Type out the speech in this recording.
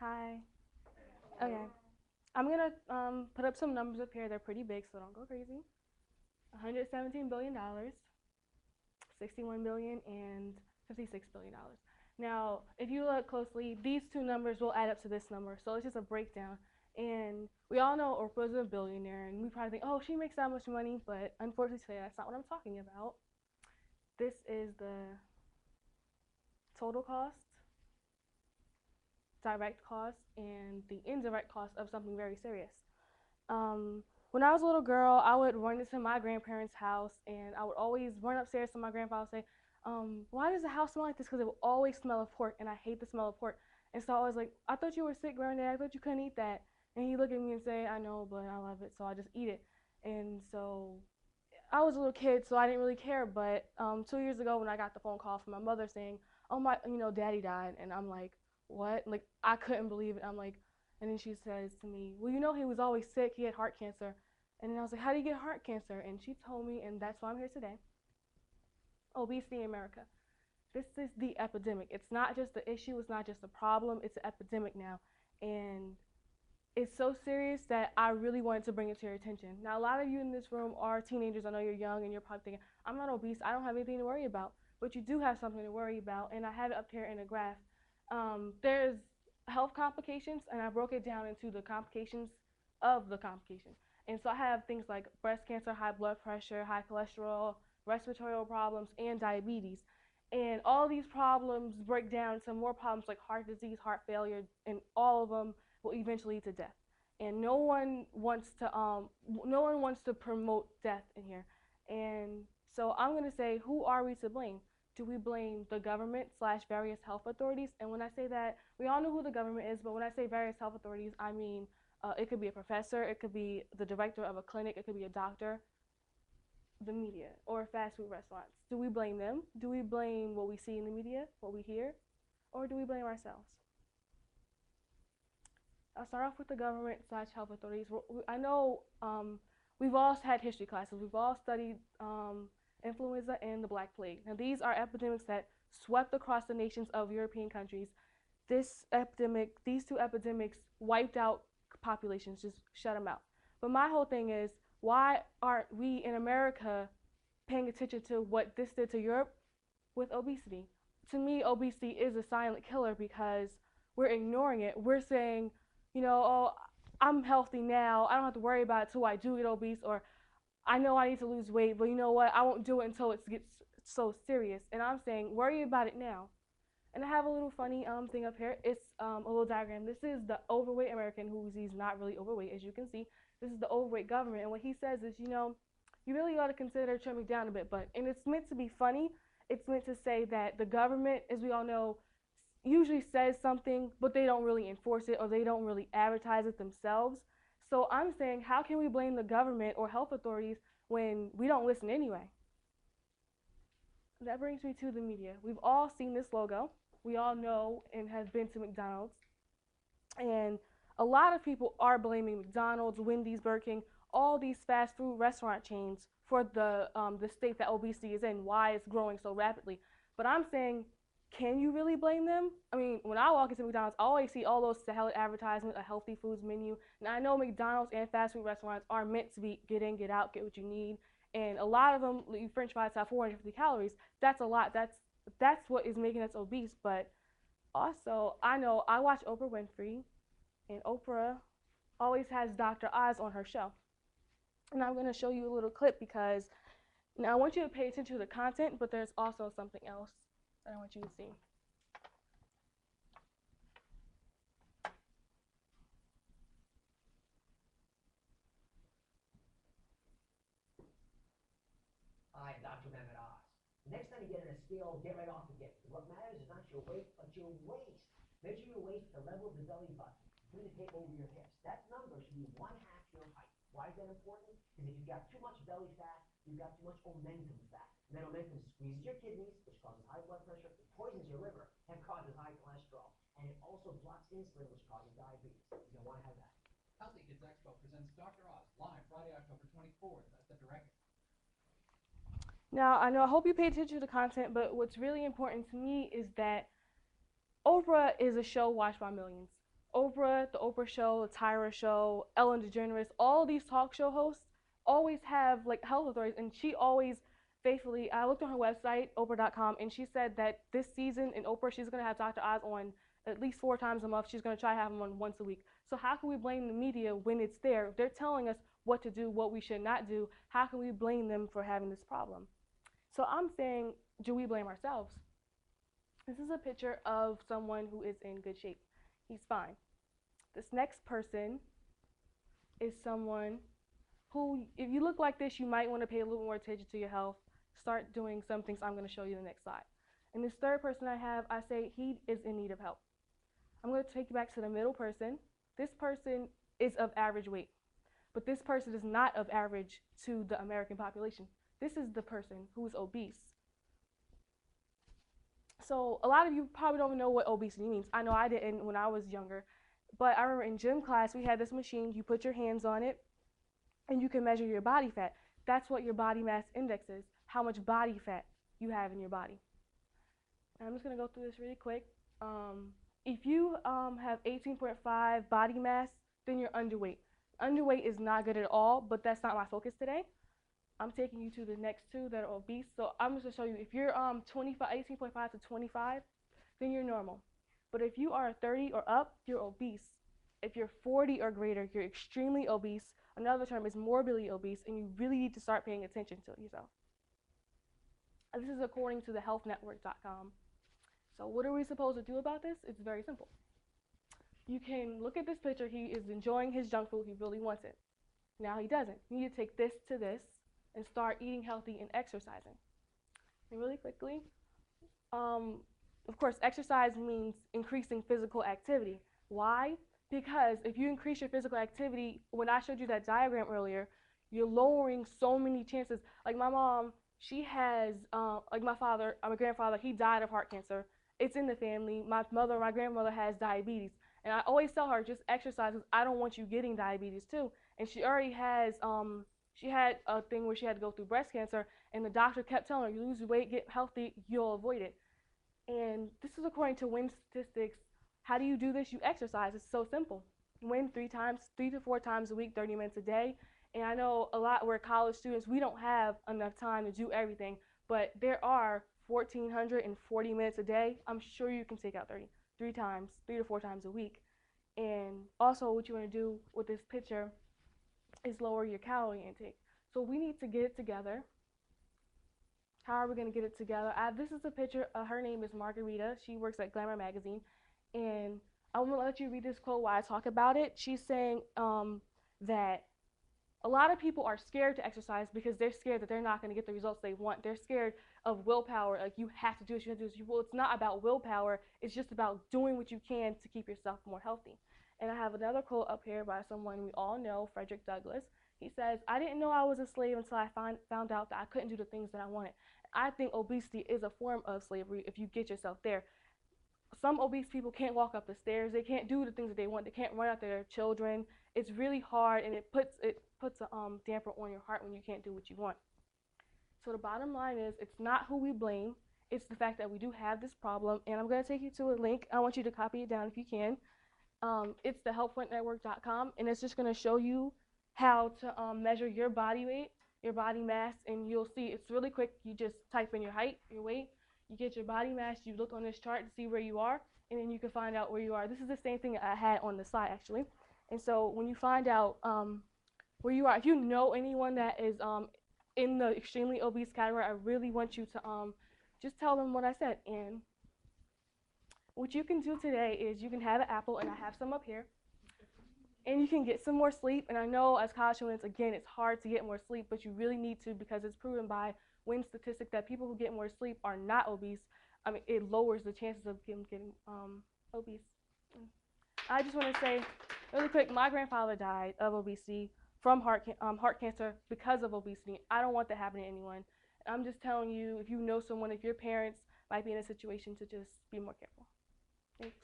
Hi. Okay. I'm gonna put up some numbers up here. They're pretty big, so don't go crazy. $117 billion, 61 billion, and $56 billion. Now, if you look closely, these two numbers will add up to this number. So it's just a breakdown. And we all know Oprah's a billionaire, and we probably think, oh, she makes that much money. But unfortunately, today that's not what I'm talking about. This is the total cost, direct cost, and the indirect cost of something very serious. Um, when I was a little girl, I would run into my grandparents' house, and I would always run upstairs to my grandpa and say, "Why does the house smell like this?" Because it would always smell of pork, and I hate the smell of pork. And so I was like, "I thought you were sick, Granddad. I thought you couldn't eat that." And he looked at me and say, "I know, but I love it, so I just eat it." And so I was a little kid, so I didn't really care. But 2 years ago, when I got the phone call from my mother saying, "Oh my, Daddy died," and I'm like, "What?" Like I couldn't believe it. I'm like, and then she says to me, "Well, he was always sick. He had heart cancer." And then I was like, "How do you get heart cancer?" And she told me, and that's why I'm here today. Obesity in America. This is the epidemic. It's not just the issue. It's not just a problem. It's an epidemic now, and it's so serious that I really wanted to bring it to your attention. Now, a lot of you in this room are teenagers. I know you're young and you're probably thinking, I'm not obese. I don't have anything to worry about. But you do have something to worry about, and I have it up here in a graph. There's health complications, and I broke it down into the complications of the complication. And so I have things like breast cancer, high blood pressure, high cholesterol, respiratory problems, and diabetes. And all these problems break down to more problems like heart disease, heart failure, and all of them will eventually lead to death. And no one wants to promote death in here. And so I'm going to say, who are we to blame? Do we blame the government slash various health authorities? And when I say that, we all know who the government is, but when I say various health authorities, I mean it could be a professor, it could be the director of a clinic, it could be a doctor, the media, or fast food restaurants. Do we blame them? Do we blame what we see in the media, what we hear, or do we blame ourselves? I'll start off with the government slash health authorities. I know we've all had history classes. We've all studied influenza and the Black Plague. Now, these are epidemics that swept across the nations of European countries. These two epidemics wiped out populations, just shut them out. But my whole thing is, why aren't we in America paying attention to what this did to Europe with obesity? To me, obesity is a silent killer because we're ignoring it. We're saying, oh, I'm healthy now. I don't have to worry about it until I do get obese, or I know I need to lose weight, but you know what? I won't do it until it gets so serious. And I'm saying, worry about it now. And I have a little funny thing up here. It's a little diagram. This is the overweight American who he's not really overweight, as you can see. This is the overweight government. And what he says is, you really ought to consider trimming down a bit. And it's meant to be funny. It's meant to say that the government, as we all know, usually says something, but they don't really enforce it or they don't really advertise it themselves. So I'm saying, how can we blame the government or health authorities when we don't listen anyway? That brings me to the media. We've all seen this logo. We all know and have been to McDonald's. And a lot of people are blaming McDonald's, Wendy's, Burger King, all these fast food restaurant chains for the state that obesity is in, why it's growing so rapidly. But I'm saying, can you really blame them? I mean, when I walk into McDonald's, I always see all those salad advertisements, a healthy foods menu. And I know McDonald's and fast food restaurants are meant to be get in, get out, get what you need. And a lot of them, French fries have 450 calories. That's a lot. That's what is making us obese. But also, I know I watch Oprah Winfrey, and Oprah always has Dr. Oz on her show. And I'm going to show you a little clip because now I want you to pay attention to the content, but there's also something else that I want you to see. I'm Dr. Mehmet Oz. Next time you get on a scale, get right off again. What matters is not your weight, but your waist. Measure your waist at the level of the belly button. Bring the tape over your hips. That number should be one half your height. Why is that important? Because if you've got too much belly fat, you've got too much omentum fat. And that omentum squeezes your kidneys, which causes high blood pressure, it poisons your liver, and causes high cholesterol. And it also blocks insulin, which causes diabetes. You don't want to have that. Healthy Kids Expo presents Dr. Oz live Friday, October 24th at the Director. Now, I hope you pay attention to the content, but what's really important to me is that Oprah is a show watched by millions. Oprah, the Oprah Show, the Tyra Show, Ellen DeGeneres, all these talk show hosts always have like health authorities, and she always faithfully. I looked on her website, Oprah.com, and she said that this season in Oprah, she's gonna have Dr. Oz on at least 4 times a month. She's gonna try to have him on once a week. So how can we blame the media when it's there? They're telling us what to do, what we should not do. How can we blame them for having this problem? So I'm saying, do we blame ourselves? This is a picture of someone who is in good shape. He's fine. This next person is someone who, if you look like this, you might want to pay a little more attention to your health. Start doing some things I'm going to show you in the next slide. And this third person I have, I say he is in need of help. I'm going to take you back to the middle person. This person is of average weight, but this person is not of average to the American population. This is the person who is obese. So a lot of you probably don't know what obesity means. I know I didn't when I was younger, but I remember in gym class we had this machine. You put your hands on it, and you can measure your body fat. That's what your body mass index is, how much body fat you have in your body. And I'm just going to go through this really quick. If you have 18.5 body mass, then you're underweight. Underweight is not good at all, but that's not my focus today. I'm taking you to the next two that are obese. So I'm just going to show you, if you're 18.5 to 25, then you're normal. But if you are 30 or up, you're obese. If you're 40 or greater, you're extremely obese. Another term is morbidly obese, and you really need to start paying attention to yourself. And this is according to the healthnetwork.com. So what are we supposed to do about this? It's very simple. You can look at this picture. He is enjoying his junk food. He really wants it. Now he doesn't. You need to take this to this and start eating healthy and exercising. And really quickly, of course, exercise means increasing physical activity. Why? Because if you increase your physical activity, when I showed you that diagram earlier, you're lowering so many chances. Like my mom, she has, like my father, my grandfather, he died of heart cancer. It's in the family. My mother, my grandmother has diabetes. And I always tell her, just exercise because I don't want you getting diabetes too. And she already has, she had a thing where she had to go through breast cancer, and the doctor kept telling her, you lose weight, get healthy, you'll avoid it. And this is according to WIN statistics. How do you do this? You exercise. It's so simple. WIN 3 to 4 times a week, 30 minutes a day. And I know a lot, we're college students, we don't have enough time to do everything, but there are 1,440 minutes a day. I'm sure you can take out 3 to 4 times a week. And also what you want to do with this picture is lower your calorie intake. So we need to get it together. How are we going to get it together? This is a picture. Her name is Margarita. She works at Glamour Magazine. And I'm going to let you read this quote while I talk about it. She's saying that a lot of people are scared to exercise because they're scared that they're not going to get the results they want. They're scared of willpower. Like, you have to do this, you have to do this. Well, it's not about willpower. It's just about doing what you can to keep yourself more healthy. And I have another quote up here by someone we all know, Frederick Douglass. He says, I didn't know I was a slave until I found out that I couldn't do the things that I wanted. I think obesity is a form of slavery if you get yourself there. Some obese people can't walk up the stairs. They can't do the things that they want. They can't run after their children. It's really hard, and it puts a damper on your heart when you can't do what you want. So the bottom line is, it's not who we blame. It's the fact that we do have this problem. And I'm going to take you to a link. I want you to copy it down if you can. It's the healthnetwork.com, and it's just going to show you how to measure your body weight, your body mass, and you'll see it's really quick. You just type in your height, your weight, you get your body mass, you look on this chart to see where you are, and then you can find out where you are. This is the same thing I had on the slide, actually. And so when you find out where you are, if you know anyone that is in the extremely obese category, I really want you to just tell them what I said. And what you can do today is you can have an apple, and I have some up here, and you can get some more sleep. And I know as college students, again, it's hard to get more sleep, but you really need to, because it's proven by WIN statistic that people who get more sleep are not obese. I mean, it lowers the chances of them getting obese. I just want to say really quick, my grandfather died of obesity from heart cancer because of obesity. I don't want that happening to anyone. I'm just telling you, if you know someone, if your parents might be in a situation, to just be more careful. Thanks.